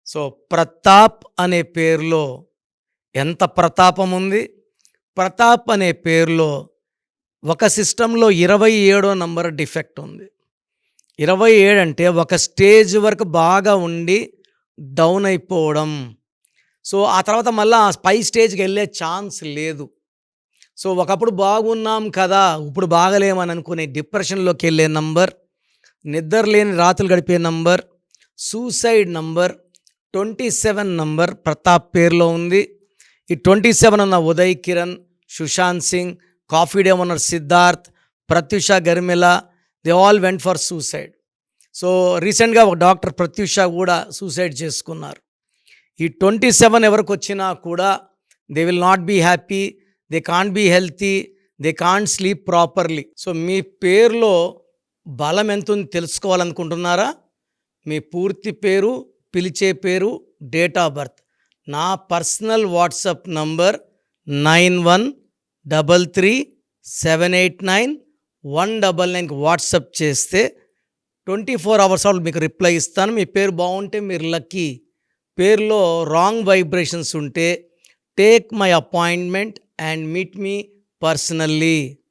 So, 'Pratap' అనే పేరులో ఎంత ప్రతాపం ఉంది. 'ప్రతాప్' అనే పేరులో ఒక సిస్టమ్‌లో 27 నంబర్ డిఫెక్ట్ ఉంది. 27 అంటే ఒక స్టేజ్ వరకు బాగా ఉండి డౌన్ అయిపోవడం. సో, ఆ తర్వాత మళ్ళా ఆ పై స్టేజ్‌కెళ్ళే ఛాన్స్ లేదు. సో, ఒకప్పుడు బాగున్నాం కదా! ఇప్పుడు బాగలేమని అనుకునే డిప్రెషన్‌లోకెళ్ళే నంబర్, నిద్రలేని రాత్రులు గడిపే number, suicide number 27 number 'Pratap' పేరులో ఉంది. ఈ 27 ఉన్న Uday Kiran, Sushant Singh, coffee day owner Siddharth, Pratyusha Garimella they all went for suicide. So, రీసెంట్‌గా ఒక డాక్టర్ ప్రత్యూష కూడా సూసైడ్ చేసుకున్నారు. ఈ 27 ఎవరికొచ్చినా కూడా they will not be happy, they can't be healthy, they can't sleep properly. So, మీ పేరులో బలం ఎంతుంది తెలుసుకోవాలనుకుంటున్నారా? మీ పూర్తి పేరు, పిలిచే పేరు, డేట్ ఆఫ్ బర్త్. నా పర్సనల్ వాట్సాప్ నంబర్ 9133789199కి వాట్సాప్ చేస్తే 24 అవర్స్ మీకు రిప్లై ఇస్తాను. మీ పేరు బాగుంటే మీరు లక్కీ. పేరులో రాంగ్ వైబ్రేషన్స్ ఉంటే take my appointment and meet me personally.